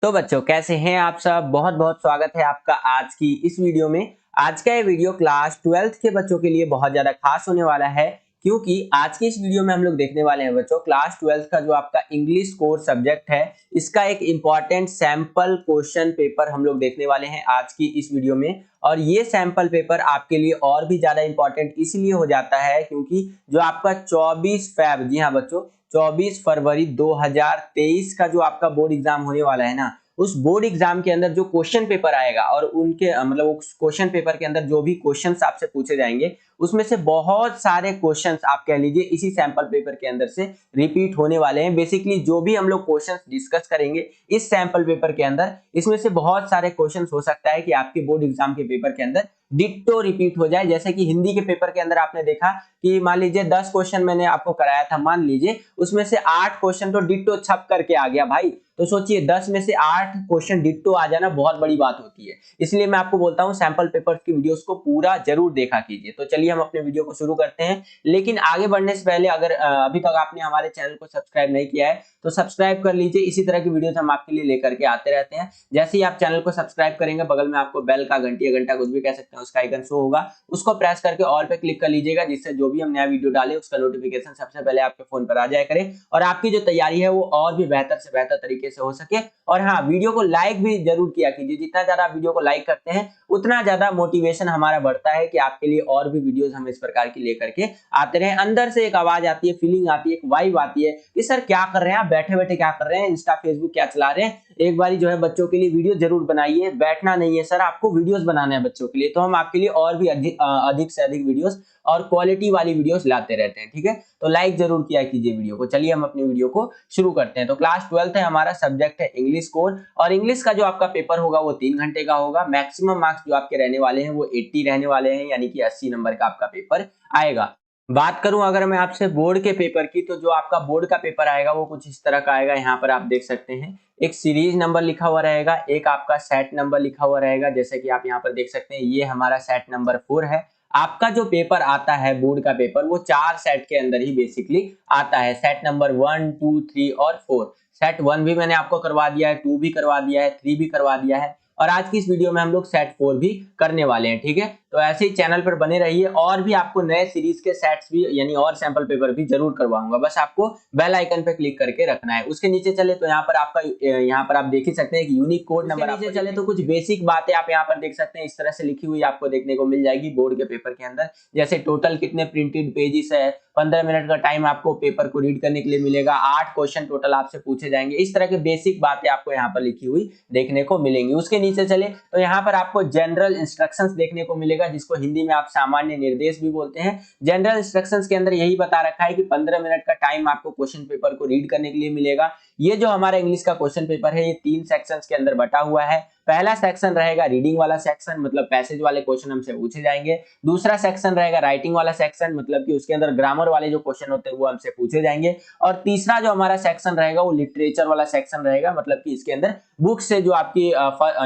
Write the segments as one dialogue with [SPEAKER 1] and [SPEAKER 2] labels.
[SPEAKER 1] तो बच्चों कैसे हैं आप सब। बहुत बहुत स्वागत है आपका आज की इस वीडियो में। आज का ये वीडियो क्लास 12th के बच्चों के लिए बहुत ज्यादा खास होने वाला है, क्योंकि आज की इस वीडियो में हम लोग देखने वाले हैं बच्चों क्लास 12th का जो आपका इंग्लिश कोर सब्जेक्ट है, इसका एक इंपॉर्टेंट सैंपल क्वेश्चन पेपर हम लोग देखने वाले हैं आज की इस वीडियो में। और ये सैंपल पेपर आपके लिए और भी ज्यादा इंपॉर्टेंट इसलिए हो जाता है क्योंकि जो आपका 24 फरवरी, जी हाँ बच्चों, 24 फरवरी 2023 का जो आपका बोर्ड एग्जाम होने वाला है ना, उस बोर्ड एग्जाम के अंदर जो क्वेश्चन पेपर आएगा और उनके मतलब उस क्वेश्चन पेपर के अंदर जो भी क्वेश्चंस आपसे पूछे जाएंगे, उसमें से बहुत सारे क्वेश्चंस आप कह लीजिए इसी सैंपल पेपर के अंदर से रिपीट होने वाले हैं। बेसिकली जो भी हम लोग क्वेश्चंस डिस्कस करेंगे इस सैंपल पेपर के अंदर, इसमें से बहुत सारे क्वेश्चंस हो सकता है कि आपके बोर्ड एग्जाम के पेपर के अंदर डिट्टो रिपीट हो जाए। जैसे कि हिंदी के पेपर के अंदर आपने देखा कि मान लीजिए 10 क्वेश्चन मैंने आपको कराया था, मान लीजिए उसमें से 8 क्वेश्चन तो डिट्टो छप करके आ गया भाई। तो सोचिए 10 में से 8 क्वेश्चन डिट्टो आ जाना बहुत बड़ी बात होती है। इसलिए मैं आपको बोलता हूं सैंपल पेपर की वीडियोस को पूरा जरूर देखा कीजिए। तो चलिए हम अपने वीडियो को शुरू करते हैं, लेकिन आगे बढ़ने से पहले अगर अभी तक आपने हमारे चैनल को सब्सक्राइब नहीं किया है तो सब्सक्राइब कर लीजिए। इसी तरह की वीडियोस हम आपके लिए लेकर के आते रहते हैं। जैसे ही आप चैनल को सब्सक्राइब करेंगे, बगल में आपको बेल का घंटी या घंटा कुछ भी कह सकते हैं उसका आइकन शो होगा, उसको प्रेस करके ऑल पे क्लिक कर लीजिएगा, जिससे जो भी हम नया वीडियो डालें उसका नोटिफिकेशन सबसे पहले आपके फोन पर आ जाया करे और आपकी जो तैयारी है वो और भी बेहतर से बेहतर तरीके से हो सके। और हाँ, वीडियो को लाइक भी जरूर किया कीजिए। जितना ज्यादा आप वीडियो को लाइक करते हैं उतना ज्यादा मोटिवेशन हमारा बढ़ता है कि आपके लिए और भी वीडियोस हम इस प्रकार की लेकर के आते रहे। अंदर से एक आवाज आती है, फीलिंग आती है, एक वाइब आती है कि सर क्या कर रहे हैं आप, बैठे बैठे क्या कर रहे हैं, इंस्टा फेसबुक क्या चला रहे हैं। एक बारी जो है बच्चों के लिए वीडियो जरूर बनाइए। बैठना नहीं है सर, आपको वीडियोस बनाना है बच्चों के लिए, तो हम आपके लिए और भी अधिक से अधिक वीडियोस और क्वालिटी वाली वीडियोस लाते रहते हैं। ठीक है, तो लाइक जरूर किया कीजिए वीडियो को। चलिए हम अपनी वीडियो को शुरू करते हैं। तो क्लास 12th है, हमारा सब्जेक्ट है इंग्लिश कोर, और इंग्लिश का जो आपका पेपर होगा वो 3 घंटे का होगा। मैक्सिमम मार्क्स जो आपके रहने वाले हैं वो 80 रहने वाले हैं, यानी कि 80 नंबर का आपका पेपर आएगा। बात करूं अगर मैं आपसे बोर्ड के पेपर की, तो जो आपका बोर्ड का पेपर आएगा वो कुछ इस तरह का आएगा। यहाँ पर आप देख सकते हैं एक सीरीज नंबर लिखा हुआ रहेगा, एक आपका सेट नंबर लिखा हुआ रहेगा। जैसे कि आप यहाँ पर देख सकते हैं ये हमारा सेट नंबर 4 है। आपका जो पेपर आता है बोर्ड का पेपर वो 4 सेट के अंदर ही बेसिकली आता है। सेट नंबर 1, 2, 3 और 4। सेट 1 भी मैंने आपको करवा दिया है, 2 भी करवा दिया है, 3 भी करवा दिया है, और आज की इस वीडियो में हम लोग सेट 4 भी करने वाले हैं। ठीक है, तो ऐसे ही चैनल पर बने रहिए, और भी आपको नए सीरीज के सेट्स भी यानी और सैंपल पेपर भी जरूर करवाऊंगा। बस आपको बेल आइकन पे क्लिक करके रखना है। उसके नीचे चले तो यहाँ पर आपका यहाँ पर आप देख ही सकते हैं कि यूनिक कोड नंबर। नीचे चले तो कुछ बेसिक बातें आप यहाँ पर देख सकते हैं, इस तरह से लिखी हुई आपको देखने को मिल जाएगी बोर्ड के पेपर के अंदर। जैसे टोटल कितने प्रिंटेड पेजेस है, 15 मिनट का टाइम आपको पेपर को रीड करने के लिए मिलेगा, 8 क्वेश्चन टोटल आपसे पूछे जाएंगे। इस तरह के बेसिक बातें आपको यहाँ पर लिखी हुई देखने को मिलेंगी। उसके नीचे चले तो यहाँ पर आपको जनरल इंस्ट्रक्शंस देखने को मिलेगा, जिसको हिंदी में आप सामान्य निर्देश भी बोलते हैं। जनरल इंस्ट्रक्शंस के अंदर यही बता रखा है कि 15 मिनट का टाइम आपको क्वेश्चन पेपर को रीड करने के लिए मिलेगा। ये जो हमारा इंग्लिश का क्वेश्चन पेपर है ये 3 सेक्शंस के अंदर बटा हुआ है। पहला सेक्शन रहेगा रीडिंग वाला सेक्शन, मतलब पैसेज वाले क्वेश्चन हमसे पूछे जाएंगे। दूसरा सेक्शन रहेगा राइटिंग वाला सेक्शन, मतलब कि उसके अंदर ग्रामर वाले जो क्वेश्चन होते हैं वो हमसे पूछे जाएंगे। और तीसरा जो हमारा सेक्शन रहेगा वो लिटरेचर वाला सेक्शन रहेगा, मतलब कि इसके अंदर बुक से जो आपकी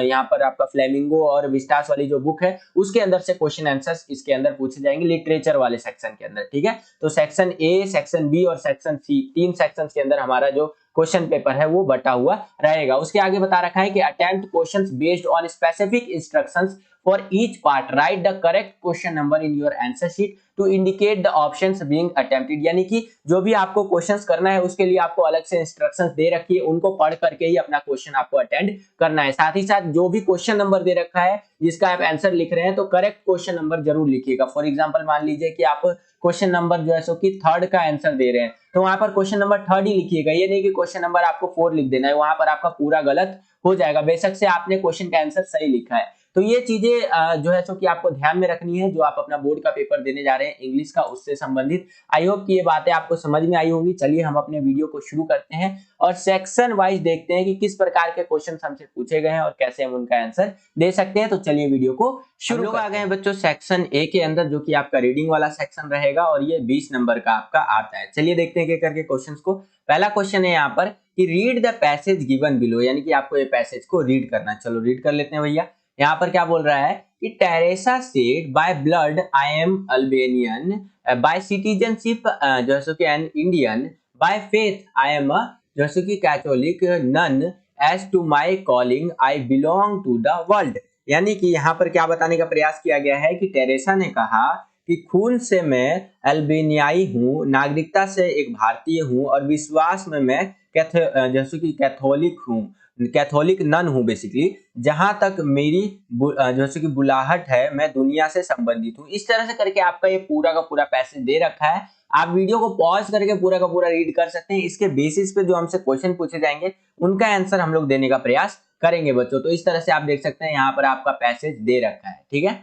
[SPEAKER 1] यहाँ पर आपका फ्लेमिंगो और विस्टास वाली जो बुक है उसके अंदर से क्वेश्चन आंसर्स इसके अंदर पूछे जाएंगे लिटरेचर वाले सेक्शन के अंदर। ठीक है, तो सेक्शन ए, सेक्शन बी और सेक्शन सी, 3 सेक्शन के अंदर हमारा जो क्वेश्चन पेपर है वो बटा हुआ रहेगा। उसके आगे बता रखा है कि attempt questions based on specific instructions for each part, write the correct question number in your answer sheet to indicate the options being attempted. यानी कि जो भी आपको क्वेश्चंस करना है उसके लिए आपको अलग से इंस्ट्रक्शंस दे रखी है, उनको पढ़ करके ही अपना क्वेश्चन आपको अटेंड करना है। साथ ही साथ जो भी क्वेश्चन नंबर दे रखा है जिसका आप आंसर लिख रहे हैं तो करेक्ट क्वेश्चन नंबर जरूर लिखिएगा। फॉर एग्जांपल मान लीजिए कि आप क्वेश्चन नंबर जो है सो कि 3rd का आंसर दे रहे हैं, तो वहां पर क्वेश्चन नंबर 3rd ही लिखिएगा। ये नहीं कि क्वेश्चन नंबर आपको 4 लिख देना है, वहां पर आपका पूरा गलत हो जाएगा, बेशक से आपने क्वेश्चन का आंसर सही लिखा है। तो ये चीजें जो है सो कि आपको ध्यान में रखनी है जो आप अपना बोर्ड का पेपर देने जा रहे हैं इंग्लिश का, उससे संबंधित। आई होप कि ये बातें आपको समझ में आई होंगी। चलिए हम अपने वीडियो को शुरू करते हैं और सेक्शन वाइज देखते हैं कि किस प्रकार के क्वेश्चन हमसे पूछे गए हैं और कैसे हम उनका आंसर दे सकते हैं। तो चलिए वीडियो को शुरू करते हैं। आ गए हैं बच्चों सेक्शन ए के अंदर, जो कि आपका रीडिंग वाला सेक्शन रहेगा और ये 20 नंबर का आपका आता है। चलिए देखते हैं क्या करके क्वेश्चंस को। पहला क्वेश्चन है यहाँ पर कि read the passage given below, यानी कि आपको ये पैसेज को रीड करना है। चलो रीड कर लेते हैं भैया। यहाँ पर क्या बोल रहा है कि Teresa said by blood I am Albanian, by citizenship जो है सो कि an Indian, by faith I am जो है सो कि Catholic nun, as to my calling I belong to the world. यानी कि यहाँ पर क्या बताने का प्रयास किया गया है कि टेरेसा ने कहा कि खून से मैं अल्बेनियाई हूँ, नागरिकता से एक भारतीय हूँ और विश्वास में मैं जैसे कि कैथोलिक हूँ, कैथोलिक नन हूँ बेसिकली। जहां तक मेरी जैसे कि बुलाहट है, मैं दुनिया से संबंधित हूँ। इस तरह से करके आपका ये पूरा का पूरा पैसेज दे रखा है। आप वीडियो को पॉज करके पूरा का पूरा रीड कर सकते हैं। इसके बेसिस पे जो हमसे क्वेश्चन पूछे जाएंगे उनका आंसर हम लोग देने का प्रयास करेंगे बच्चों। तो इस तरह से आप देख सकते हैं यहाँ पर आपका पैसेज दे रखा है, ठीक है,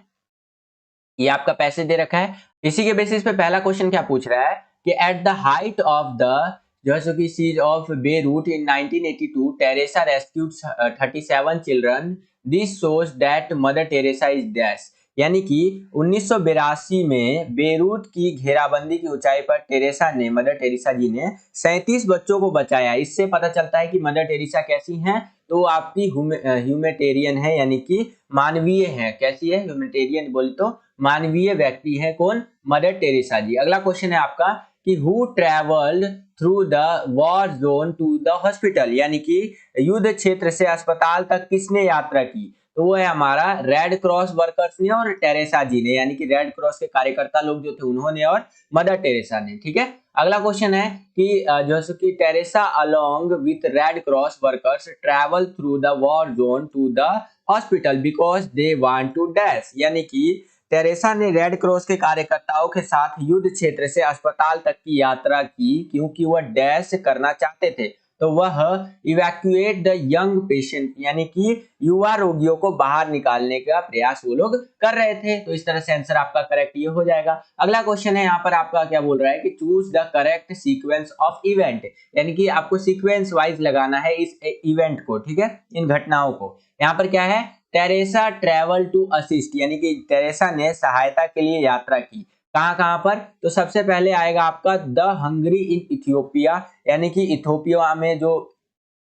[SPEAKER 1] ये आपका पैसेज दे रखा है। इसी के बेसिस पे पहला क्वेश्चन क्या पूछ रहा है कि at the height of the जैसे कि siege of Beirut in 1982 Teresa rescued 37 children, this shows that Mother Teresa is dash. यानी कि 1982 में बेरूट की घेराबंदी की ऊंचाई पर टेरेसा ने, मदर टेरेसा जी ने 37 बच्चों को बचाया। इससे पता चलता है कि मदर टेरेसा कैसी हैं, तो आपकी ह्यूमैनिटेरियन है, यानी कि मानवीय है। कैसी है? ह्यूमैनिटेरियन बोले तो मानवीय व्यक्ति है। कौन? Mother Teresa ji. अगला क्वेश्चन है आपका कि who travelled through the war zone to the hospital. यानी कि युद्ध क्षेत्र से अस्पताल तक किसने यात्रा की? तो वो है हमारा रेड क्रॉस वर्कर्स ने और टेरेसा जी ने, यानी कि रेड क्रॉस के कार्यकर्ता लोग जो थे उन्होंने और मदर टेरेसा ने, ठीक है। अगला क्वेश्चन है कि जैसे कि Teresa along with Red Cross workers travel through the war zone to the hospital because they want to dash. यानी कि टेरेसा ने रेड क्रॉस के कार्यकर्ताओं के साथ युद्ध क्षेत्र से अस्पताल तक की यात्रा की क्योंकि वह डैश करना चाहते थे। तो वह इवैक्यूएट द यंग पेशेंट, यानी कि युवा रोगियों को बाहर निकालने का प्रयास वो लोग कर रहे थे। तो इस तरह से आंसर आपका करेक्ट ये हो जाएगा। अगला क्वेश्चन है यहाँ पर आपका क्या बोल रहा है कि choose the correct sequence of event. यानी कि आपको सीक्वेंस वाइज लगाना है इस इवेंट को, ठीक है, इन घटनाओं को। यहाँ पर क्या है? टेरेसा ट्रेवल टू असिस्ट, यानी कि टेरेसा ने सहायता के लिए यात्रा की। कहां कहां पर? तो सबसे पहले आएगा आपका द हंगरी इन इथियोपिया, यानी कि इथियोपिया में जो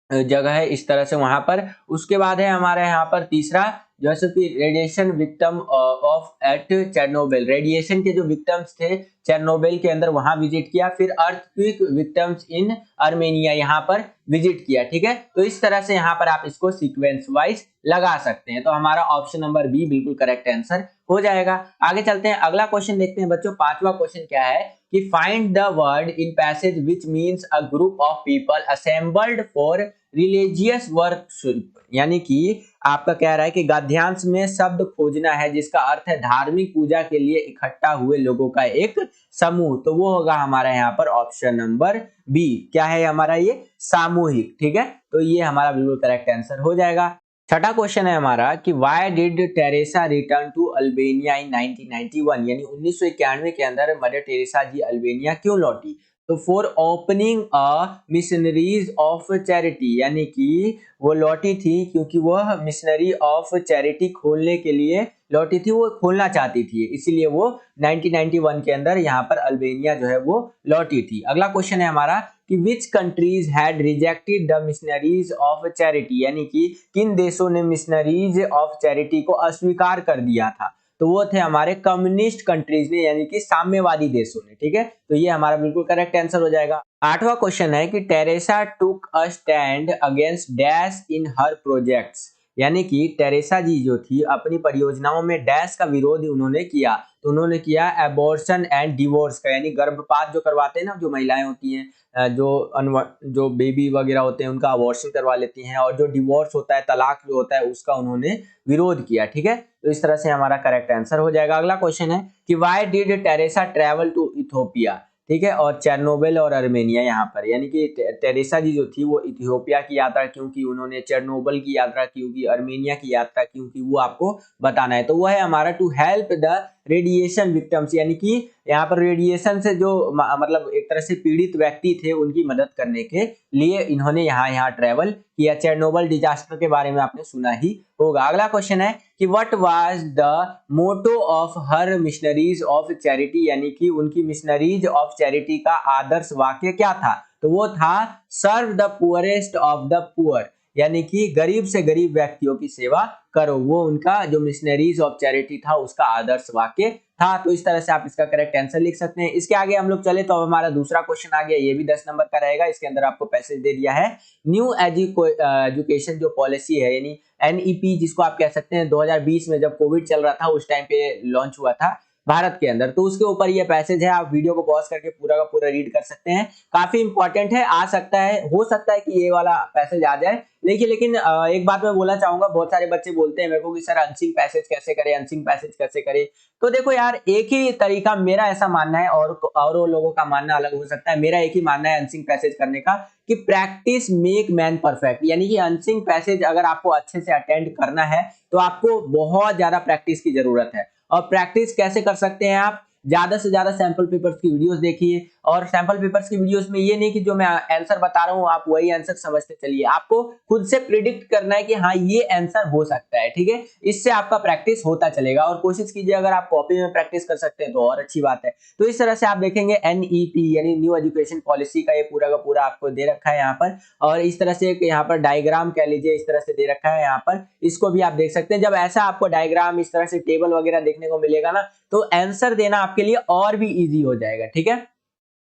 [SPEAKER 1] जगह है इस तरह से वहां पर। उसके बाद है हमारे यहाँ पर तीसरा, जैसे कि radiation victim of at Chernobyl, radiation के जो विक्टिम्स थे चेरनोबिल के अंदर वहां विजिट किया। फिर अर्थक्वेक विक्टिम्स इन आर्मेनिया यहाँ पर विजिट किया, ठीक है। तो इस तरह से यहाँ पर आप इसको सीक्वेंस वाइज लगा सकते हैं। तो हमारा ऑप्शन नंबर बी बिल्कुल करेक्ट आंसर हो जाएगा। आगे चलते हैं, अगला क्वेश्चन देखते हैं बच्चों। पांचवा क्वेश्चन क्या है कि find the word in passage which means a group of people assembled for religious worship. यानी कि आपका कह रहा है कि गद्यांश में शब्द खोजना है जिसका अर्थ है धार्मिक पूजा के लिए इकट्ठा हुए लोगों का एक समूह। तो वो होगा हमारा यहाँ पर ऑप्शन नंबर बी। क्या है हमारा? ये सामूहिक, ठीक है। तो ये हमारा बिल्कुल करेक्ट आंसर हो जाएगा। छठा क्वेश्चन है हमारा कि why did Teresa return to Albania in 1991, यानी 1991 के अंदर मदर टेरेसा जी अल्बेनिया क्यों लौटी? तो for opening a missionaries of Charity, यानी कि वो लौटी थी क्योंकि वह मिशनरी ऑफ चैरिटी खोलने के लिए लौटी थी, वो खोलना चाहती थी, इसीलिए वो 1991 के अंदर यहाँ पर अल्बेनिया जो है वो लौटी थी। अगला क्वेश्चन है हमारा कि which countries had rejected the missionaries of Charity, यानी कि किन देशों ने मिशनरीज ऑफ चैरिटी को अस्वीकार कर दिया था? तो वो थे हमारे कम्युनिस्ट कंट्रीज ने, यानी कि साम्यवादी देशों ने, ठीक है। तो ये हमारा बिल्कुल करेक्ट आंसर हो जाएगा। आठवां क्वेश्चन है कि Teresa took a stand against dash in her projects, यानी कि टेरेसा जी जो थी अपनी परियोजनाओं में डैश का विरोध उन्होंने किया। तो उन्होंने किया एबॉर्शन एंड डिवोर्स का, यानी गर्भपात जो करवाते हैं ना, जो महिलाएं होती हैं जो बेबी वगैरह होते हैं उनका अबॉर्शन करवा लेती हैं, और जो डिवोर्स होता है, तलाक जो होता है, उसका उन्होंने विरोध किया, ठीक है। तो इस तरह से हमारा करेक्ट आंसर हो जाएगा। अगला क्वेश्चन है कि why did Teresa travel to Ethiopia, ठीक है, और चेरनोबिल और आर्मेनिया यहाँ पर, यानी कि टेरेसा जी जो थी वो इथियोपिया की यात्रा क्यों की, उन्होंने चेरनोबिल की यात्रा क्यों की, आर्मेनिया की यात्रा क्यों की, वो आपको बताना है। तो वो है हमारा to help the radiation victims, यानी कि यहाँ पर रेडिएशन से जो मतलब एक तरह से पीड़ित व्यक्ति थे उनकी मदद करने के लिए इन्होंने यहाँ ट्रेवल किया। चेरनोबिल डिजास्टर के बारे में आपने सुना ही होगा। अगला क्वेश्चन है कि what was the motto of her Missionaries of Charity, यानी कि उनकी मिशनरीज ऑफ चैरिटी का आदर्श वाक्य क्या था? तो वो था serve the poorest of the poor, यानी कि गरीब से गरीब व्यक्तियों की सेवा करो। वो उनका जो मिशनरीज ऑफ चैरिटी था उसका आदर्श वाक्य था। तो इस तरह से आप इसका करेक्ट आंसर लिख सकते हैं। इसके आगे हम लोग चले तो हमारा दूसरा क्वेश्चन आ गया, ये भी 10 नंबर का रहेगा। इसके अंदर आपको पैसेज दे दिया है, न्यू एजुकेशन जो पॉलिसी है यानी एनईपी जिसको आप कह सकते हैं, 2020 में जब कोविड चल रहा था उस टाइम पे लॉन्च हुआ था भारत के अंदर। तो उसके ऊपर ये पैसेज है, आप वीडियो को पॉज करके पूरा का पूरा रीड कर सकते हैं। काफी इंपॉर्टेंट है, आ सकता है, हो सकता है कि ये वाला पैसेज आ जाए। देखिए लेकिन एक बात मैं बोलना चाहूंगा, बहुत सारे बच्चे बोलते हैं मेरे को कि सर अनसिंग पैसेज कैसे करें, अनसिंग पैसेज कैसे करें। तो देखो यार, एक ही तरीका, मेरा ऐसा मानना है, और लोगों का मानना अलग हो सकता है। मेरा एक ही मानना है अनसिंग पैसेज करने का कि प्रैक्टिस मेक मैन परफेक्ट, यानी कि अनसिंग पैसेज अगर आपको अच्छे से अटेंड करना है तो आपको बहुत ज्यादा प्रैक्टिस की जरूरत है। और प्रैक्टिस कैसे कर सकते हैं आप, ज्यादा से ज्यादा सैंपल पेपर्स की वीडियोस देखिए। और सैंपल पेपर्स की वीडियोस में ये नहीं कि जो मैं आंसर बता रहा हूं आप वही आंसर समझते चलिए, आपको खुद से प्रिडिक्ट करना है कि हाँ ये आंसर हो सकता है, ठीक है। इससे आपका प्रैक्टिस होता चलेगा। और कोशिश कीजिए अगर आप कॉपी में प्रैक्टिस कर सकते हैं तो और अच्छी बात है। तो इस तरह से आप देखेंगे एनईपी यानी न्यू एजुकेशन पॉलिसी का ये पूरा का पूरा आपको दे रखा है यहाँ पर। और इस तरह से यहाँ पर डायग्राम कह लीजिए, इस तरह से दे रखा है यहाँ पर, इसको भी आप देख सकते हैं। जब ऐसा आपको डायग्राम इस तरह से टेबल वगैरह देखने को मिलेगा ना, तो आंसर देना आपके लिए और भी इजी हो जाएगा, ठीक है।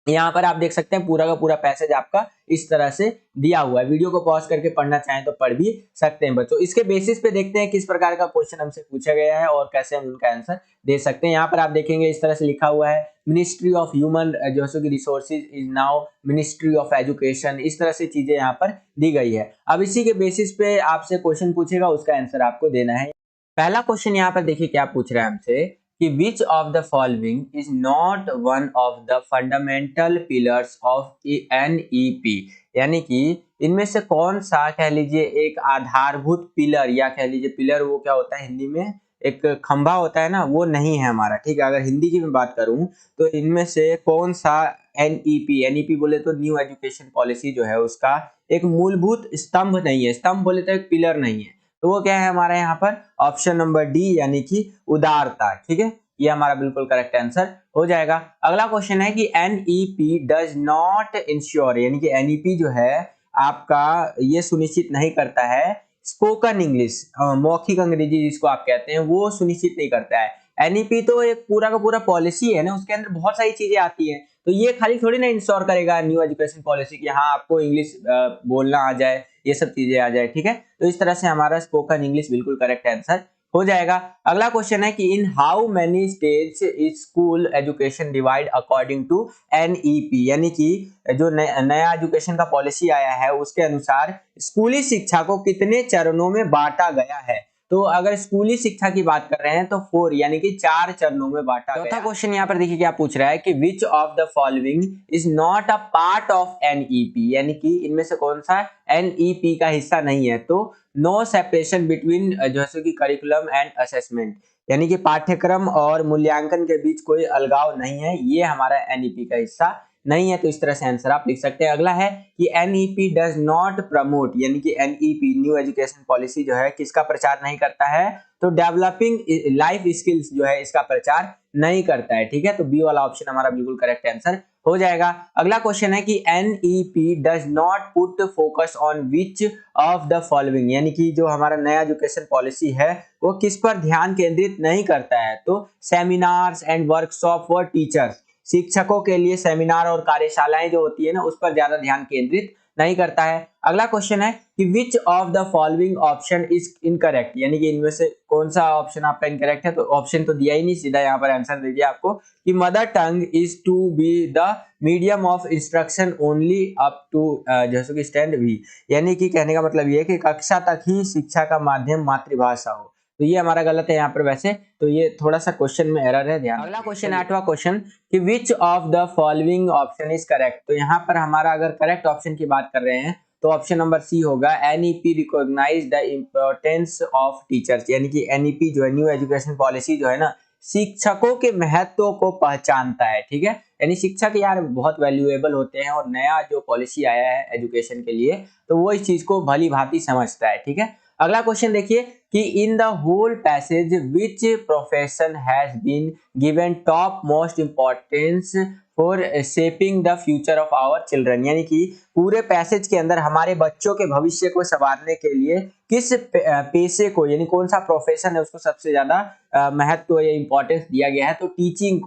[SPEAKER 1] यहाँ पर आप देख सकते हैं पूरा का पूरा पैसेज आपका इस तरह से दिया हुआ है। वीडियो को पॉज करके पढ़ना चाहें तो पढ़ भी सकते हैं बच्चों। इसके बेसिस पे देखते हैं किस प्रकार का क्वेश्चन हमसे पूछा गया है और कैसे हम उनका आंसर दे सकते हैं। यहाँ पर आप देखेंगे इस तरह से लिखा हुआ है, मिनिस्ट्री ऑफ ह्यूमन जो कि resources is now ministry of education. इस तरह से चीजें यहाँ पर दी गई है। अब इसी के बेसिस पे आपसे क्वेश्चन पूछेगा, उसका आंसर आपको देना है। पहला क्वेश्चन यहाँ पर देखिए क्या पूछ रहा है हमसे कि which of the following is not one of the fundamental pillars of NEP, यानी कि इनमें से कौन सा कह लीजिए एक आधारभूत पिलर, या कह लीजिए पिलर वो क्या होता है हिंदी में, एक खंभा होता है ना, वो नहीं है हमारा, ठीक है। अगर हिंदी की मैं बात करूं तो इनमें से कौन सा एनईपी बोले तो न्यू एजुकेशन पॉलिसी जो है उसका एक मूलभूत स्तंभ नहीं है, स्तंभ बोले तो एक पिलर नहीं है। तो वो क्या है हमारा यहाँ पर ऑप्शन नंबर डी यानी कि उदारता, ठीक है। ये हमारा बिल्कुल करेक्ट आंसर हो जाएगा। अगला क्वेश्चन है कि एनईपी डज नॉट इंश्योर, यानी कि एनईपी जो है आपका ये सुनिश्चित नहीं करता है स्पोकन इंग्लिश, मौखिक अंग्रेजी जिसको आप कहते हैं, वो सुनिश्चित नहीं करता है। एनईपी तो एक पूरा का पूरा पॉलिसी है ना, उसके अंदर बहुत सारी चीजें आती हैं। तो ये खाली थोड़ी ना इंश्योर करेगा न्यू एजुकेशन पॉलिसी की हाँ आपको इंग्लिश बोलना आ जाए, ये सब चीजें आ जाए, ठीक है। तो इस तरह से हमारा स्पोकन इंग्लिश बिल्कुल करेक्ट आंसर हो जाएगा। अगला क्वेश्चन है कि in how many stage is school education divide according to NEP, यानी कि जो नया एजुकेशन का पॉलिसी आया है उसके अनुसार स्कूली शिक्षा को कितने चरणों में बांटा गया है। तो अगर स्कूली शिक्षा की बात कर रहे हैं तो 4 यानी कि 4 चरणों में बांटा गया। चौथा क्वेश्चन यहाँ पर देखिए क्या पूछ रहा है कि which of the following is not a part of NEP, यानी कि इनमें से कौन सा एनईपी का हिस्सा नहीं है। तो नो सेपरेशन बिटवीन जैसे कि करिकुलम एंड असेसमेंट, यानी कि पाठ्यक्रम और मूल्यांकन के बीच कोई अलगाव नहीं है, ये हमारा एनईपी का हिस्सा नहीं है। तो इस तरह से आंसर आप लिख सकते हैं। अगला है कि एनईपी डज नॉट प्रमोट, यानी कि एनईपी न्यू एजुकेशन पॉलिसी जो है किसका प्रचार नहीं करता है, तो डेवलपिंग लाइफ स्किल्स जो है इसका प्रचार नहीं करता है, ठीक है। तो बी वाला ऑप्शन हमारा बिल्कुल करेक्ट आंसर हो जाएगा। अगला क्वेश्चन है कि NEP does not put focus on which of the following, यानी कि जो हमारा नया एजुकेशन पॉलिसी है वो किस पर ध्यान केंद्रित नहीं करता है। तो seminars and workshop for teachers, शिक्षकों के लिए सेमिनार और कार्यशालाएं जो होती है ना उस पर ज्यादा ध्यान केंद्रित नहीं करता है। अगला क्वेश्चन है कि which of the following option is incorrect, यानी कि इनमें से कौन सा ऑप्शन आपका इनकरेक्ट है। तो ऑप्शन तो दिया ही नहीं, सीधा यहाँ पर आंसर दे दिया आपको कि mother tongue is to be the medium of instruction only up to जैसे कि स्टैंड वी, यानी कि कहने का मतलब ये है कि कक्षा तक ही शिक्षा का माध्यम मातृभाषा हो। तो ये हमारा गलत है यहाँ पर वैसे, तो ये थोड़ा सा क्वेश्चन में एरर है, ध्यान। अगला क्वेश्चन 8वां क्वेश्चन कि which of the following option is correct. तो यहाँ पर हमारा अगर करेक्ट ऑप्शन की बात कर रहे हैं तो ऑप्शन नंबर सी होगा, NEP recognise the importance of teachers, यानी कि एनईपी जो है न्यू एजुकेशन पॉलिसी जो है ना शिक्षकों के महत्व को पहचानता है, ठीक है। यानी शिक्षक यार बहुत वैल्यूएबल होते हैं और नया जो पॉलिसी आया है एजुकेशन के लिए तो वो इस चीज को भली भांति समझता है, ठीक है। अगला क्वेश्चन देखिए कि in the whole passage which profession has been given top most importance for shaping the future of our children, यानी कि पूरे पैसेज के अंदर हमारे बच्चों के भविष्य को संवारने के लिए किस पेशे को, यानी कौन सा प्रोफेशन है उसको सबसे ज्यादा महत्व या इंपॉर्टेंस दिया गया है, तो टीचिंग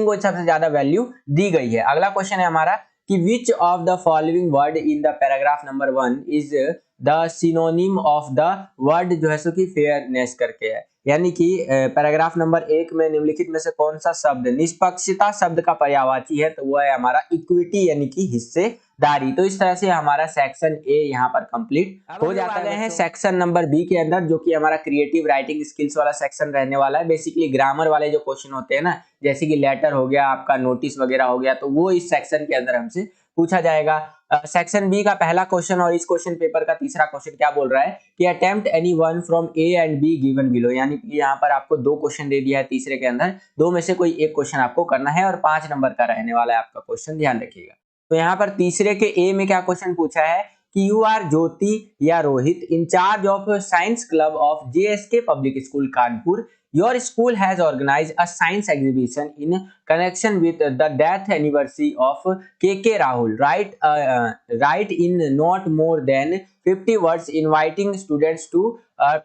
[SPEAKER 1] को सबसे ज्यादा वैल्यू दी गई है। अगला क्वेश्चन है हमारा कि which of the following word in the paragraph number 1 is the synonym of the word जो है सो कि फेयरनेस करके है, यानी कि पैराग्राफ नंबर 1 में निम्नलिखित में से कौन सा शब्द निष्पक्षता शब्द का पर्यायवाची है, तो वो है हमारा इक्विटी यानी कि हिस्सेदारी। तो इस तरह से हमारा सेक्शन ए यहाँ पर कंप्लीट हो जाता है। सेक्शन नंबर बी के अंदर जो कि हमारा क्रिएटिव राइटिंग स्किल्स वाला सेक्शन रहने वाला है। बेसिकली ग्रामर वाले जो क्वेश्चन होते हैं ना, जैसे कि लेटर हो गया, आपका नोटिस वगैरह हो गया, तो वो इस सेक्शन के अंदर हमसे पूछा जाएगा। सेक्शन बी का पहला क्वेश्चन और इस क्वेश्चन पेपर का तीसरा क्वेश्चन क्या बोल रहा है कि attempt any one from A and be given below, यानी कि यहाँ पर आपको दो क्वेश्चन दे दिया है, तीसरे के अंदर दो में से कोई एक क्वेश्चन आपको करना है और 5 नंबर का रहने वाला है आपका क्वेश्चन, ध्यान रखिएगा। तो यहाँ पर तीसरे के ए में क्या क्वेश्चन पूछा है कि यू आर ज्योति या Rohit in charge of science club of JSK public school Kanpur. Your school has organized a science exhibition in connection with the death anniversary of KK Rahul. Write in not more than 50 words inviting students to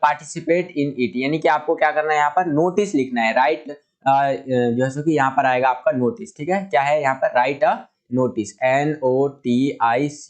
[SPEAKER 1] participate in it. यानी कि आपको क्या करना है, यहाँ पर notice लिखना है। राइट जो है सो कि यहाँ पर आएगा आपका नोटिस, ठीक है, क्या है यहाँ पर, राइट अ नोटिस, NOTICE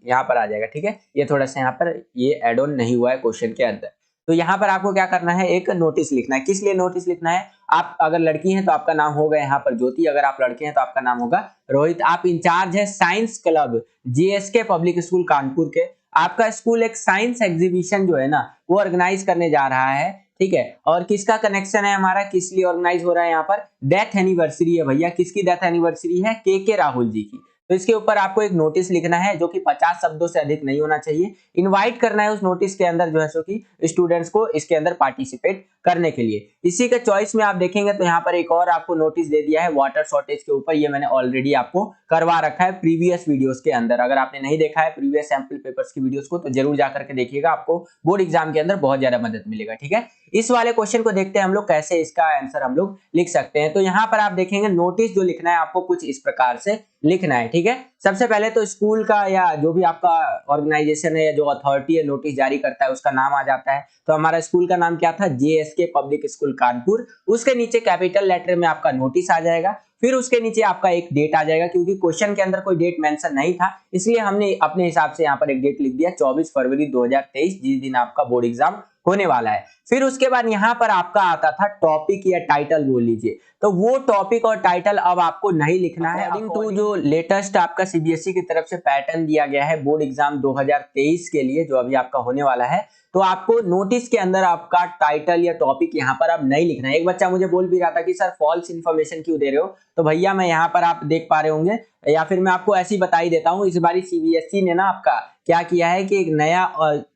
[SPEAKER 1] यहाँ पर आ जाएगा, ठीक है। ये थोड़ा सा यहाँ पर ये एड ऑन नहीं हुआ है क्वेश्चन के अंदर। तो यहाँ पर आपको क्या करना है, एक नोटिस लिखना है। किस लिए नोटिस लिखना है, आप अगर लड़की हैं तो आपका नाम होगा यहाँ पर ज्योति, अगर आप लड़के हैं तो आपका नाम होगा रोहित। आप इंचार्ज है science club JSK public school Kanpur के। आपका स्कूल एक साइंस एग्जीबिशन जो है ना वो ऑर्गेनाइज करने जा रहा है, ठीक है। और किसका कनेक्शन है हमारा, किस लिए ऑर्गेनाइज हो रहा है, यहाँ पर डेथ एनिवर्सरी है भैया। किसकी डेथ एनिवर्सरी है, के राहुल जी की। तो इसके ऊपर आपको एक नोटिस लिखना है जो कि 50 शब्दों से अधिक नहीं होना चाहिए। इनवाइट करना है उस नोटिस के अंदर जो है सो कि स्टूडेंट्स को इसके अंदर पार्टिसिपेट करने के लिए। इसी के चॉइस में आप देखेंगे तो यहाँ पर एक और आपको नोटिस दे दिया है वाटर शॉर्टेज के ऊपर। ये मैंने ऑलरेडी आपको करवा रखा है प्रीवियस वीडियोस के अंदर। अगर आपने नहीं देखा है प्रीवियस सैंपल पेपर्स की वीडियोस को तो जरूर जाकर के देखिएगा, आपको बोर्ड एग्जाम के अंदर बहुत ज्यादा मदद मिलेगा, ठीक है। इस वाले क्वेश्चन को देखते हैं हम लोग कैसे इसका आंसर हम लोग लिख सकते हैं। तो यहाँ पर आप देखेंगे नोटिस जो लिखना है आपको कुछ इस प्रकार से लिखना है, ठीक है। सबसे पहले तो स्कूल का या जो भी आपका ऑर्गेनाइजेशन है या जो अथॉरिटी है नोटिस जारी करता है उसका नाम आ जाता है। तो हमारा स्कूल का नाम क्या था, जेएसके पब्लिक स्कूल कानपुर। उसके नीचे कैपिटल लेटर में आपका नोटिस आ जाएगा, फिर उसके नीचे आपका एक डेट आ जाएगा। क्योंकि क्वेश्चन के अंदर कोई डेट मेंशन नहीं था इसलिए हमने अपने हिसाब से यहाँ पर एक डेट लिख दिया 24 फरवरी 2023, जिस दिन आपका बोर्ड एग्जाम होने वाला है। फिर उसके बाद यहाँ पर आपका आता था टॉपिक या टाइटल बोल लीजिए, तो वो टॉपिक और टाइटल अब आपको नहीं लिखना है। अकॉर्डिंग टू जो लेटेस्ट आपका सीबीएसई की तरफ से पैटर्न दिया गया है बोर्ड एग्जाम 2023 के लिए जो अभी आपका होने वाला है, तो आपको नोटिस के अंदर आपका टाइटल या टॉपिक यहाँ पर अब नहीं लिखना है। एक बच्चा मुझे बोल भी रहा था कि सर फॉल्स इन्फॉर्मेशन क्यों दे रहे हो, तो भैया मैं यहाँ पर आप देख पा रहे होंगे या फिर मैं आपको ऐसी बता ही देता हूँ। इस बारी सीबीएसई ने ना आपका क्या किया है कि एक नया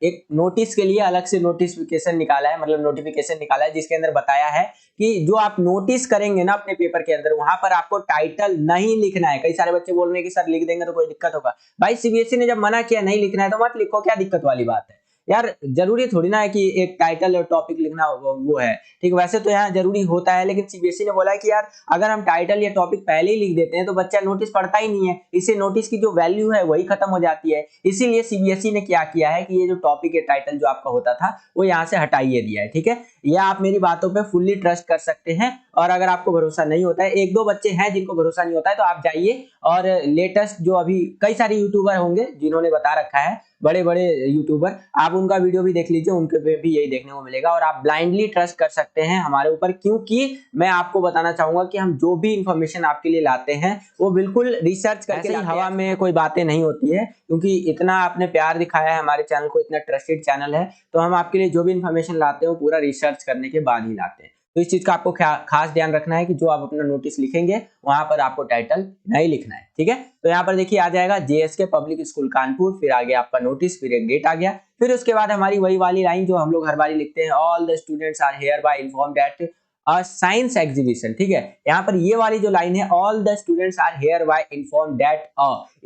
[SPEAKER 1] एक नोटिस के लिए अलग से नोटिफिकेशन निकाला है, मतलब नोटिफिकेशन निकाला है जिसके अंदर बताया है कि जो आप नोटिस करेंगे ना अपने पेपर के अंदर वहां पर आपको टाइटल नहीं लिखना है। कई सारे बच्चे बोल रहे हैं कि सर लिख देंगे तो कोई दिक्कत होगा। भाई सीबीएसई ने जब मना किया नहीं लिखना है तो मत लिखो, क्या दिक्कत वाली बात है यार। जरूरी थोड़ी ना है कि एक टाइटल और टॉपिक लिखना वो है, ठीक। वैसे तो यहाँ जरूरी होता है लेकिन सीबीएसई ने बोला है कि यार अगर हम टाइटल या टॉपिक पहले ही लिख देते हैं तो बच्चा नोटिस पढ़ता ही नहीं है, इससे नोटिस की जो वैल्यू है वही खत्म हो जाती है। इसीलिए सीबीएसई ने क्या किया है कि ये जो टॉपिक या टाइटल जो आपका होता था वो यहाँ से हटाइए दिया है, ठीक है। या आप मेरी बातों पे फुल्ली ट्रस्ट कर सकते हैं। और अगर आपको भरोसा नहीं होता है, एक दो बच्चे हैं जिनको भरोसा नहीं होता है, तो आप जाइए और लेटेस्ट जो अभी कई सारे यूट्यूबर होंगे जिन्होंने बता रखा है, बड़े बड़े यूट्यूबर, आप उनका वीडियो भी देख लीजिए, उनके पे भी यही देखने को मिलेगा। और आप ब्लाइंडली ट्रस्ट कर सकते हैं हमारे ऊपर, क्योंकि मैं आपको बताना चाहूंगा कि हम जो भी इंफॉर्मेशन आपके लिए लाते हैं वो बिल्कुल रिसर्च करके, हवा में कोई बातें नहीं होती है। क्योंकि इतना आपने प्यार दिखाया है हमारे चैनल को, इतना ट्रस्टेड चैनल है, तो हम आपके लिए जो भी इंफॉर्मेशन लाते हैं वो पूरा रिसर्च करने के बाद ही लाते हैं। तो इस चीज का आपको खास ध्यान रखना है कि जो आप अपना नोटिस लिखेंगे वहां पर आपको टाइटल नहीं लिखना है, ठीक है। तो यहाँ पर देखिए आ जाएगा जेएसके पब्लिक स्कूल कानपुर, फिर आ गया आपका नोटिस, फिर एक डेट आ गया, फिर उसके बाद हमारी वही वाली लाइन जो हम लोग हर बार लिखते हैं, all the students are hereby informed that a science exhibition, ठीक है। यहाँ पर ये वाली जो लाइन है, all the students are hereby inform that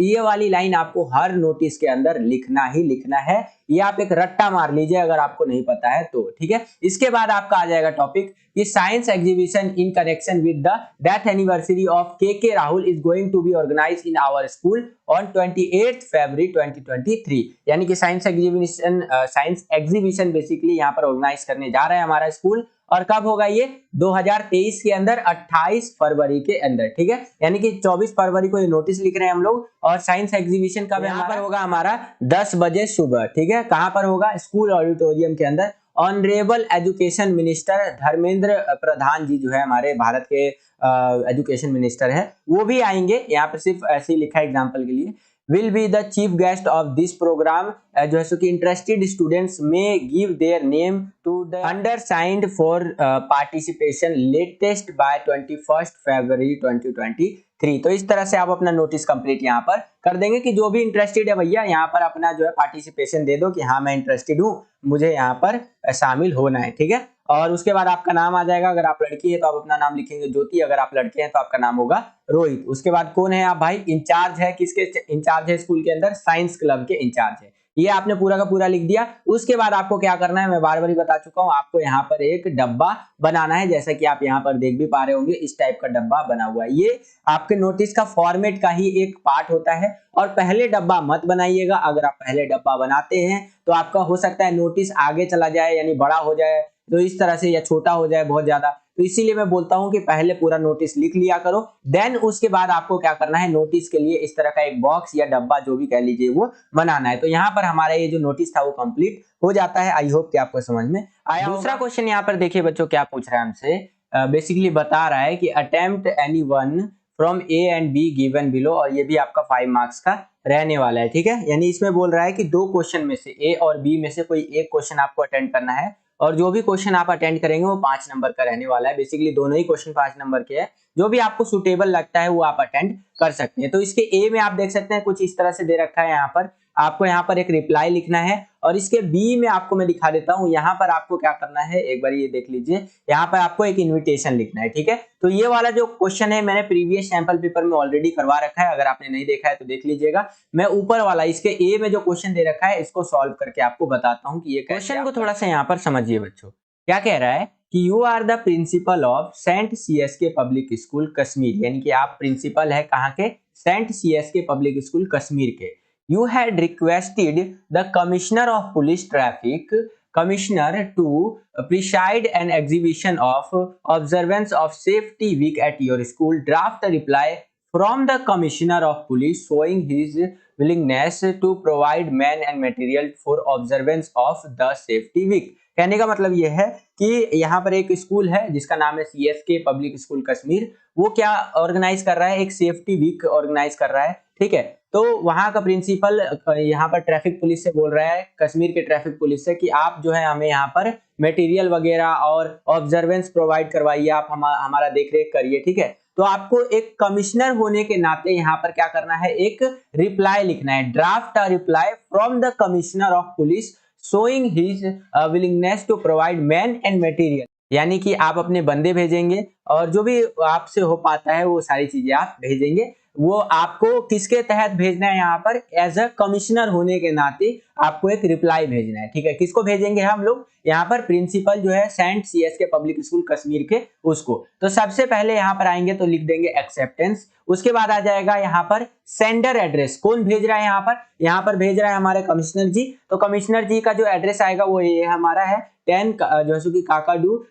[SPEAKER 1] ये वाली लाइन आपको हर नोटिस के अंदर लिखना ही लिखना है। ये आप एक रट्टा मार लीजिए अगर आपको नहीं पता है तो, ठीक है। इसके बाद आपका आ जाएगा टॉपिक कि science exhibition in connection with the death anniversary of K Rahul is going to be organised in our school on 28 February 2023। यानी कि साइंस एग्जीबिशन बेसिकली यहाँ पर ऑर्गेनाइज करने जा रहा है हमारा स्कूल, और कब होगा ये 2023 के अंदर 28 फरवरी के अंदर, ठीक है। यानी कि 24 फरवरी को ये नोटिस लिख रहे हैं हम लोग, और साइंस एग्जीबिशन कब यहाँ पर होगा हमारा 10 बजे सुबह, ठीक है। कहां पर होगा? स्कूल ऑडिटोरियम के अंदर। Honourable education minister Dharmendra Pradhan जी जो है हमारे भारत के एजुकेशन मिनिस्टर है, वो भी आएंगे। यहाँ पर सिर्फ ऐसे ही लिखा है एग्जाम्पल के लिए, will be the chief guest of this program जो है सो कि interested students may give their name to the undersigned for participation latest by 21st February 2023। तो इस तरह से आप अपना नोटिस कंप्लीट यहाँ पर कर देंगे कि जो भी इंटरेस्टेड है भैया यहाँ पर अपना जो है पार्टिसिपेशन दे दो कि हाँ मैं इंटरेस्टेड हूँ, मुझे यहाँ पर शामिल होना है, ठीक है। और उसके बाद आपका नाम आ जाएगा, अगर आप लड़की है तो आप अपना नाम लिखेंगे ज्योति, अगर आप लड़के हैं तो आपका नाम होगा रोहित। उसके बाद कौन है आप भाई? इंचार्ज है, किसके इंचार्ज है स्कूल के अंदर? साइंस क्लब के इंचार्ज है। ये आपने पूरा का पूरा लिख दिया। उसके बाद आपको क्या करना है, मैं बार बार ही बता चुका हूं, आपको यहाँ पर एक डब्बा बनाना है, जैसा कि आप यहाँ पर देख भी पा रहे होंगे, इस टाइप का डब्बा बना हुआ है। ये आपके नोटिस का फॉर्मेट का ही एक पार्ट होता है। और पहले डब्बा मत बनाइएगा, अगर आप पहले डब्बा बनाते हैं तो आपका हो सकता है नोटिस आगे चला जाए, यानी बड़ा हो जाए तो इस तरह से, या छोटा हो जाए बहुत ज्यादा। तो इसीलिए मैं बोलता हूं कि पहले पूरा नोटिस लिख लिया करो, देन उसके बाद आपको क्या करना है, नोटिस के लिए इस तरह का एक बॉक्स या डब्बा जो भी कह लीजिए वो बनाना है। तो यहाँ पर हमारा ये जो नोटिस था वो कंप्लीट हो जाता है। आई होप कि आपको समझ में आया। दूसरा क्वेश्चन यहाँ पर देखिए बच्चों क्या पूछ रहा है हमसे, बेसिकली बता रहा है कि attempt any one from A and be given below, और ये भी आपका 5 मार्क्स का रहने वाला है, ठीक है। यानी इसमें बोल रहा है कि दो क्वेश्चन में से ए और बी में से कोई एक क्वेश्चन आपको अटेंड करना है, और जो भी क्वेश्चन आप अटेंड करेंगे वो 5 नंबर का रहने वाला है। बेसिकली दोनों ही क्वेश्चन 5 नंबर के हैं, जो भी आपको सुटेबल लगता है वो आप अटेंड कर सकते हैं। तो इसके ए में आप देख सकते हैं कुछ इस तरह से दे रखा है, यहाँ पर आपको यहाँ पर एक रिप्लाई लिखना है, और इसके बी में आपको मैं दिखा देता हूँ। यहाँ पर आपको क्या करना है, एक बार ये देख लीजिए, यहाँ पर आपको एक इन्विटेशन लिखना है, ठीक है। तो ये वाला जो क्वेश्चन है मैंने प्रीवियस सैंपल पेपर में ऑलरेडी करवा रखा है, अगर आपने नहीं देखा है तो देख लीजिएगा। मैं ऊपर वाला इसके ए में जो क्वेश्चन दे रखा है इसको सॉल्व करके आपको बताता हूँ कि ये क्वेश्चन को थोड़ा सा यहाँ पर समझिए बच्चों। क्या कह रहा है कि you are the principal of Saint CSK public school Kashmir, यानी कि आप प्रिंसिपल है कहाँ के? Saint CSK public school Kashmir के। You had requested the Commissioner of Police Traffic Commissioner to preside an exhibition of observance of safety week at your school. Draft a reply from the Commissioner of Police showing his willingness to provide man and material for observance of the safety week. कहने का मतलब यह है कि यहाँ पर एक school है जिसका नाम है सीएसके पब्लिक स्कूल कश्मीर, वो क्या ऑर्गेनाइज कर रहा है? एक सेफ्टी वीक ऑर्गेनाइज कर रहा है, ठीक है। तो वहां का प्रिंसिपल यहाँ पर ट्रैफिक पुलिस से बोल रहा है, कश्मीर के ट्रैफिक पुलिस से, कि आप जो है हमें यहाँ पर मटेरियल वगैरह और ऑब्जर्वेंस प्रोवाइड करवाइए, आप हमारा देखरेख करिए, ठीक है। तो आपको एक कमिश्नर होने के नाते यहाँ पर क्या करना है, एक रिप्लाई लिखना है। Draft a reply from the commissioner of police showing his willingness to provide man and material, यानी कि आप अपने बंदे भेजेंगे और जो भी आपसे हो पाता है वो सारी चीजें आप भेजेंगे। वो आपको किसके तहत भेजना है, यहाँ पर एज अ कमिश्नर होने के नाते आपको एक रिप्लाई भेजना है, ठीक है। किसको भेजेंगे हम लोग? यहाँ पर प्रिंसिपल जो है Saint CSK public school Kashmir के, उसको। तो सबसे पहले यहाँ पर आएंगे तो लिख देंगे एक्सेप्टेंस। उसके बाद आ जाएगा यहाँ पर सेंडर एड्रेस, कौन भेज रहा है यहाँ पर भेज रहा है हमारे कमिश्नर जी। तो कमिश्नर जी का जो एड्रेस आएगा वो ये हमारा है 10 जो है कि काकाडू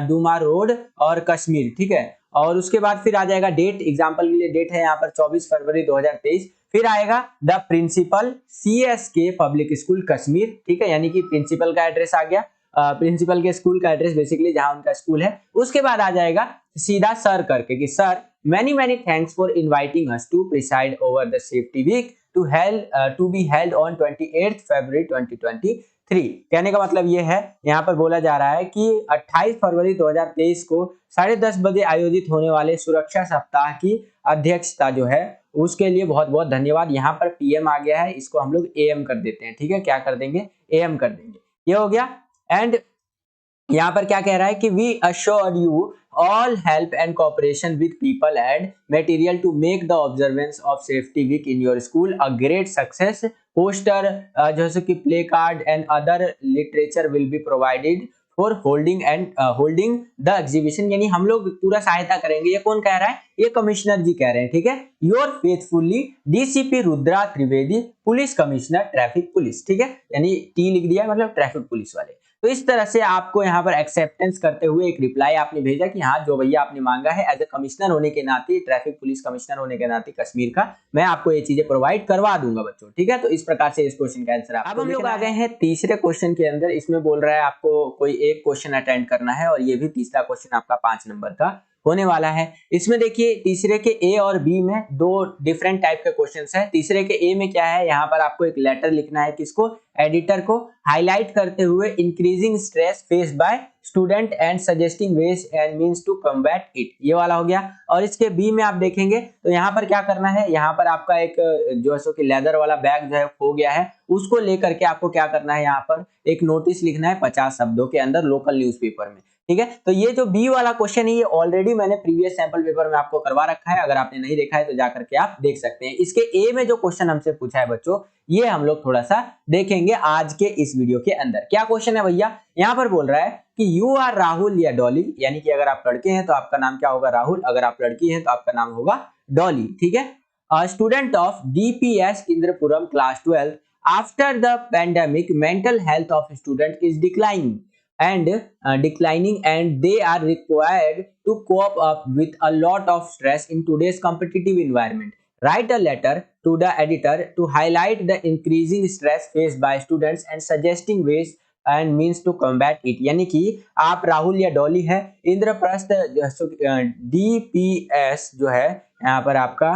[SPEAKER 1] डूमा रोड और कश्मीर, ठीक है। और उसके बाद फिर आ जाएगा डेट, एग्जांपल के लिए डेट है यहाँ पर 24 फरवरी 2023। फिर आएगा the principal CSK public school Kashmir, ठीक है, यानी कि प्रिंसिपल का एड्रेस आ गया, प्रिंसिपल के स्कूल का एड्रेस बेसिकली जहां उनका स्कूल है। उसके बाद आ जाएगा सीधा सर करके कि sir many thanks for inviting us to preside over the safety week to be held on 28th February 2023। कहने का मतलब ये है, यहाँ पर बोला जा रहा है कि 28 फरवरी 2023 को 10:30 बजे आयोजित होने वाले सुरक्षा सप्ताह की अध्यक्षता जो है उसके लिए बहुत बहुत धन्यवाद। यहाँ पर पीएम आ गया है, इसको हम लोग एएम कर देते हैं, ठीक है। क्या कर देंगे? एएम कर देंगे। ये हो गया। एंड यहाँ पर क्या कह रहा है कि we assure you all help and cooperation with people and material to make the observance of safety week in your school a great success. Poster जैसे कि placard and other literature will be provided for holding the exhibition. यानी हम लोग पूरा सहायता करेंगे। ये कौन कह रहा है? ये कमिश्नर जी कह रहे हैं, ठीक है। Your faithfully DCP Rudra Trivedi, police commissioner traffic police, ठीक है। यानी टी लिख दिया मतलब ट्रैफिक पुलिस वाले। तो इस तरह से आपको यहाँ पर एक्सेप्टेंस करते हुए एक रिप्लाई आपने भेजा कि हाँ जो भैया आपने मांगा है एज ए कमिश्नर होने के नाते, ट्रैफिक पुलिस कमिश्नर होने के नाते कश्मीर का, मैं आपको ये चीजें प्रोवाइड करवा दूंगा बच्चों, ठीक है। तो इस प्रकार से इस क्वेश्चन का आंसर अब हम लोग आ गए हैं तीसरे क्वेश्चन के अंदर। इसमें बोल रहा है आपको कोई एक क्वेश्चन अटेंड करना है और ये भी तीसरा क्वेश्चन आपका 5 नंबर का होने वाला है। इसमें देखिए तीसरे के ए और बी में दो डिफरेंट टाइप के क्वेश्चंस हैं। तीसरे के ए में क्या है, यहाँ पर आपको एक लेटर लिखना है, किसको? एडिटर को, हाईलाइट करते हुए increasing stress faced by student and suggesting ways and means to combat it, ये वाला हो गया। और इसके बी में आप देखेंगे तो यहाँ पर क्या करना है, यहाँ पर आपका एक जो है कि लेदर वाला बैग जो है खो गया है, उसको लेकर के आपको क्या करना है, यहाँ पर एक नोटिस लिखना है 50 शब्दों के अंदर लोकल न्यूज़पेपर में, ठीक है। तो ये जो बी वाला क्वेश्चन है ये ऑलरेडी मैंने प्रीवियस सैंपल पेपर में आपको करवा रखा है, अगर आपने नहीं देखा है तो जाकर के आप देख सकते हैं। इसके ए में जो क्वेश्चन हमसे पूछा है बच्चों, ये हम लोग थोड़ा सा देखेंगे आज के इस वीडियो के अंदर। क्या क्वेश्चन है भैया? यहाँ पर बोल रहा है कि यू आर राहुल या डॉली, यानी कि अगर आप लड़के हैं तो आपका नाम क्या होगा? राहुल। अगर आप लड़की हैं तो आपका नाम होगा डॉली, ठीक है। Student of DPS Indrapuram class 12, after the pandemic mental health of student is declining and they are required to cope up with a lot of stress in today's competitive environment. Write a letter to the editor to highlight the increasing stress faced by students and suggesting ways and means to combat it। यानी कि आप राहुल या डॉली है, Indraprastha DPS जो है यहाँ पर आपका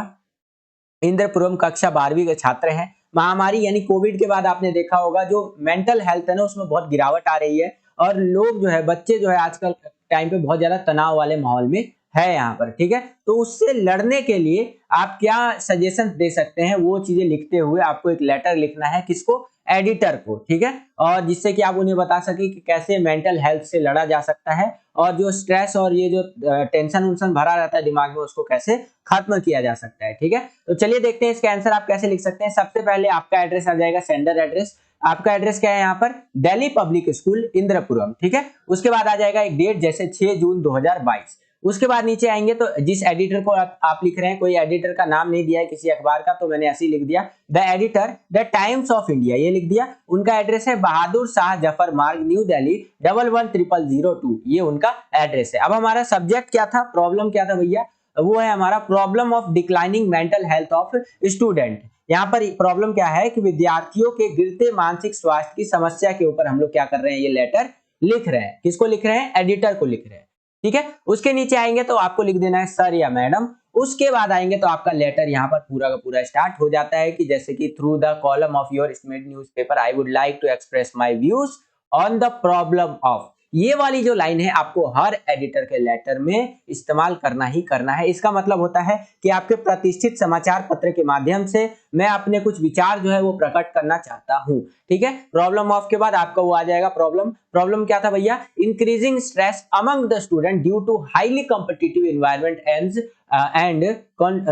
[SPEAKER 1] इंद्रपुरम कक्षा 12वीं के छात्र हैं। महामारी यानी कोविड के बाद आपने देखा होगा जो मेंटल हेल्थ है ना उसमें बहुत गिरावट आ रही है और लोग जो है, बच्चे जो है आजकल टाइम पे बहुत ज्यादा तनाव वाले माहौल में है यहाँ पर, ठीक है। तो उससे लड़ने के लिए आप क्या सजेशन दे सकते हैं, वो चीजें लिखते हुए आपको एक लेटर लिखना है, किसको? एडिटर को, ठीक है। और जिससे कि आप उन्हें बता सके कि कैसे मेंटल हेल्थ से लड़ा जा सकता है और जो स्ट्रेस और ये जो टेंशन उन्सन भरा रहता है दिमाग में उसको कैसे खत्म किया जा सकता है, ठीक है। तो चलिए देखते हैं इसका आंसर आप कैसे लिख सकते हैं। सबसे पहले आपका एड्रेस आ जाएगा, सेंडर एड्रेस। आपका एड्रेस क्या है यहाँ पर? दिल्ली पब्लिक स्कूल इंद्रपुरम, ठीक है। उसके बाद आ जाएगा एक डेट, जैसे 6 जून 2022। उसके बाद नीचे आएंगे तो जिस एडिटर को आप लिख रहे हैं, कोई एडिटर का नाम नहीं दिया है किसी अखबार का, तो मैंने ऐसे ही लिख दिया the editor the times of India, ये लिख दिया। उनका एड्रेस है बहादुर शाह जफर मार्ग, न्यू दिल्ली 110002, ये उनका एड्रेस है। अब हमारा सब्जेक्ट क्या था, प्रॉब्लम क्या था भैया? वो है हमारा problem of declining mental health of student. यहाँ पर प्रॉब्लम क्या है कि विद्यार्थियों के गिरते मानसिक स्वास्थ्य की समस्या के ऊपर हम लोग क्या कर रहे हैं, ये लेटर लिख रहे हैं। किसको लिख रहे हैं? एडिटर को लिख रहे हैं, ठीक है। उसके नीचे आएंगे तो आपको लिख देना है सर या मैडम। उसके बाद आएंगे तो आपका लेटर यहाँ पर पूरा का पूरा स्टार्ट हो जाता है कि जैसे कि through the column of your estimated newspaper I would like to express my views on the problem of, ये वाली जो लाइन है आपको हर एडिटर के लेटर में इस्तेमाल करना ही करना है। इसका मतलब होता है कि आपके प्रतिष्ठित समाचार पत्र के माध्यम से मैं अपने कुछ विचार जो है वो प्रकट करना चाहता हूं, ठीक है। प्रॉब्लम ऑफ के बाद आपका वो आ जाएगा प्रॉब्लम क्या था भैया? Increasing stress among the student due to highly competitive environment and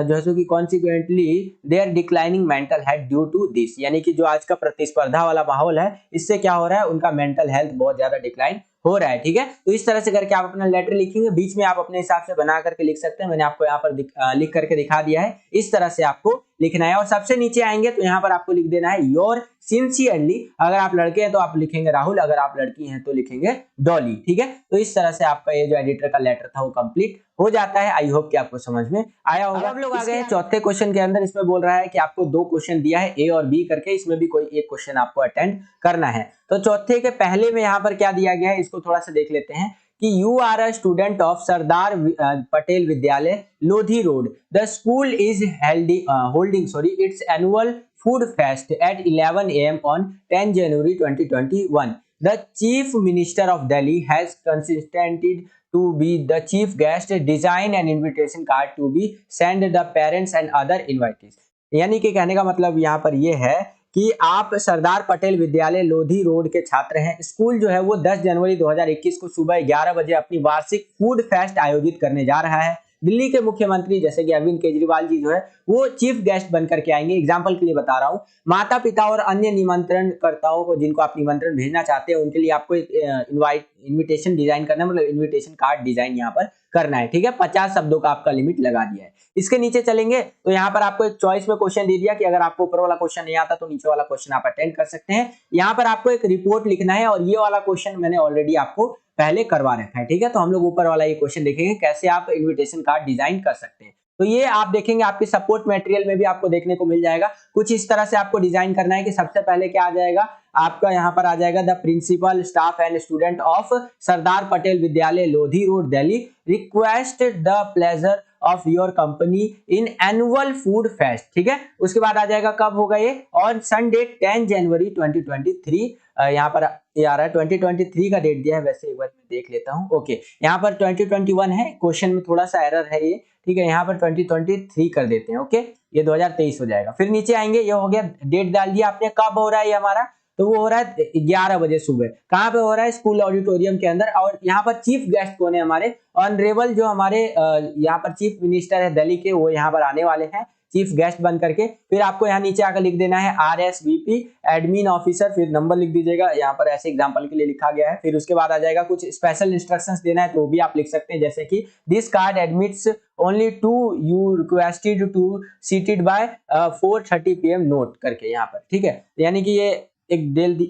[SPEAKER 1] जैसे कि consequently they are declining mental health due to this, यानी कि जो आज का प्रतिस्पर्धा वाला माहौल है इससे क्या हो रहा है, उनका मेंटल हेल्थ बहुत ज्यादा डिक्लाइन हो रहा है, ठीक है। तो इस तरह से करके आप अपना लेटर लिखेंगे, बीच में आप अपने हिसाब से बना करके लिख सकते हैं, मैंने आपको यहाँ पर लिख करके दिखा दिया है। इस तरह से आपको लिखना है और सबसे नीचे आएंगे तो यहाँ पर आपको लिख देना है योर सिंसियरली। अगर आप लड़के हैं तो आप लिखेंगे राहुल, अगर आप लड़की हैं तो लिखेंगे डॉली, ठीक है। तो इस तरह से आपका ये जो एडिटर का लेटर था वो कंप्लीट हो जाता है। आई होप कि आपको समझ में आया होगा। अब लोग आ गए चौथे क्वेश्चन के अंदर। इसमें बोल रहा है कि आपको 2 क्वेश्चन दिया है ए और बी करके, इसमें भी कोई एक क्वेश्चन आपको अटेंड करना है। तो चौथे के पहले में यहाँ पर क्या दिया गया है इसको थोड़ा सा देख लेते हैं कि you are a student of Sardar Patel Vidyalaya Lodhi road, the school is holding its annual food fest at 11 a.m. on 10 January 2021. The Chief Minister of Delhi has consented to be the chief guest, design an invitation card to be sent the parents and other invitees। यानी कि कहने का मतलब यहाँ पर ये है कि आप सरदार पटेल विद्यालय लोधी रोड के छात्र हैं। स्कूल जो है वो 10 जनवरी 2021 को सुबह 11 बजे अपनी वार्षिक फूड फेस्ट आयोजित करने जा रहा है। दिल्ली के मुख्यमंत्री जैसे कि अरविंद केजरीवाल जी जो है वो चीफ गेस्ट बनकर के आएंगे। एग्जाम्पल के लिए बता रहा हूँ, माता पिता और अन्य निमंत्रणकर्ताओं को जिनको आप निमंत्रण भेजना चाहते हैं उनके लिए आपको इनविटेशन डिजाइन करना है, मतलब इनविटेशन कार्ड डिजाइन यहाँ पर करना है। ठीक है, 50 शब्दों का आपका लिमिट लगा दिया है। इसके नीचे चलेंगे तो यहाँ पर आपको एक चॉइस में क्वेश्चन दे दिया कि अगर आपको ऊपर वाला क्वेश्चन नहीं आता तो नीचे वाला क्वेश्चन आप अटेंड कर सकते हैं। यहाँ पर आपको एक रिपोर्ट लिखना है और ये वाला क्वेश्चन मैंने ऑलरेडी आपको पहले करवा रखा है। ठीक है, तो हम लोग ऊपर वाला ये क्वेश्चन देखेंगे कैसे आप इनविटेशन कार्ड डिजाइन कर सकते हैं। तो ये आप देखेंगे आपके सपोर्ट मटेरियल में भी आपको देखने को मिल जाएगा। कुछ इस तरह से आपको डिजाइन करना है कि सबसे पहले क्या आ जाएगा आपका, यहाँ पर आ जाएगा the principal staff and student of Sardar Patel Vidyalaya Lodhi road Delhi request the pleasure of your company in annual food fest. ठीक है, उसके बाद आ जाएगा कब होगा ये, ऑन संडे 10 जनवरी 2023। यहाँ पर ये आ रहा है 2023 का डेट दिया है, वैसे एक बार मैं देख लेता हूँ। ओके, यहाँ पर 2021 है, क्वेश्चन में थोड़ा सा एरर है ये। ठीक है, यहाँ पर 2023 कर देते हैं। ओके, ये 2023 हो जाएगा। फिर नीचे आएंगे, ये हो गया डेट डाल दिया आपने, कब हो रहा है ये हमारा, तो वो हो रहा है 11 बजे सुबह। कहाँ पे हो रहा है, स्कूल ऑडिटोरियम के अंदर। और यहाँ पर चीफ गेस्ट कौन है हमारे, ऑनरेबल जो हमारे यहाँ पर चीफ मिनिस्टर है दिल्ली के, वो यहाँ पर आने वाले हैं चीफ गेस्ट बन करके। फिर आपको यहाँ नीचे आकर लिख देना है RSVP एडमिन ऑफिसर, फिर नंबर लिख दीजिएगा, यहाँ पर ऐसे एग्जांपल के लिए लिखा गया है। फिर उसके बाद आ जाएगा कुछ स्पेशल इंस्ट्रक्शंस देना है तो वो भी आप लिख सकते हैं, जैसे कि this card admits only to you requested to seated by 4:30 PM note करके यहाँ पर। ठीक है, यानी कि ये एक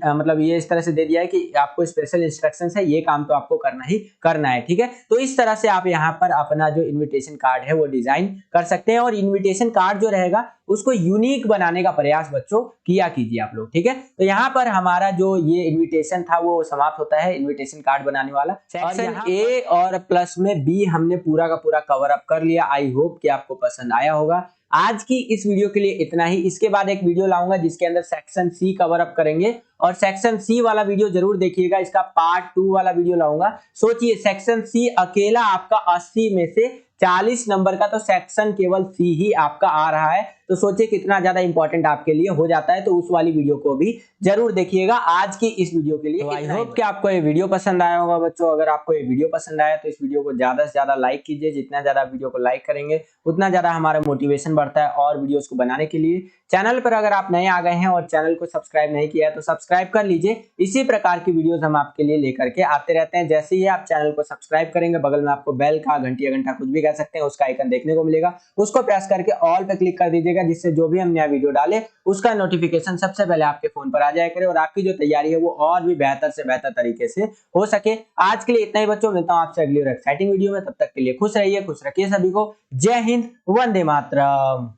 [SPEAKER 1] मतलब ये इस तरह से दे दिया है कि आपको स्पेशल इंस्ट्रक्शंस है, ये काम तो आपको करना ही करना है। ठीक है, तो इस तरह से आप यहाँ पर अपना जो इनविटेशन कार्ड है वो डिजाइन कर सकते हैं। और इनविटेशन कार्ड जो रहेगा उसको यूनिक बनाने का प्रयास बच्चों किया कीजिए आप लोग। ठीक है, तो यहाँ पर हमारा जो ये इनविटेशन था वो समाप्त होता है, इनविटेशन कार्ड बनाने वाला। सेक्शन ए और प्लस में बी हमने पूरा का पूरा कवर अप कर लिया। आई होप कि आपको पसंद आया होगा। आज की इस वीडियो के लिए इतना ही। इसके बाद एक वीडियो लाऊंगा जिसके अंदर सेक्शन सी कवर अप करेंगे, और सेक्शन सी वाला वीडियो जरूर देखिएगा, इसका पार्ट 2 वाला वीडियो लाऊंगा। सोचिए सेक्शन सी अकेला आपका 80 में से 40 नंबर का, तो सेक्शन केवल सी ही आपका आ रहा है। तो सोचिए कितना ज्यादा इंपॉर्टेंट आपके लिए हो जाता है। तो उस वाली वीडियो को भी जरूर देखिएगा। आज की इस वीडियो के लिए आई होप कि आपको ये वीडियो पसंद आया होगा बच्चों। अगर आपको ये वीडियो पसंद आया तो इस वीडियो को ज्यादा से ज्यादा लाइक कीजिए। जितना ज्यादा वीडियो को लाइक करेंगे उतना ज्यादा हमारा मोटिवेशन बढ़ता है और वीडियोस को बनाने के लिए। चैनल पर अगर आप नए आ गए हैं और चैनल को सब्सक्राइब नहीं किया है तो सब्सक्राइब कर लीजिए। इसी प्रकार की वीडियोस हम आपके लिए लेकर के आते रहते हैं। जैसे ही आप चैनल को सब्सक्राइब करेंगे बगल में आपको बेल का, घंटी या घंटा कुछ भी कह सकते हैं, उसका आइकन देखने को मिलेगा, उसको प्रेस करके ऑल पे क्लिक कर दीजिएगा, जिससे जो भी हम नया वीडियो डाले उसका नोटिफिकेशन सबसे पहले आपके फोन पर आ जाया करे और आपकी जो तैयारी है वो और भी बेहतर से बेहतर तरीके से हो सके। आज के लिए इतना ही बच्चों, मिलता हूं आपसे अगली और एक्साइटिंग वीडियो में। तब तक के लिए खुश रहिए, खुश रखिए सभी को। जय हिंद, वंदे मातरम।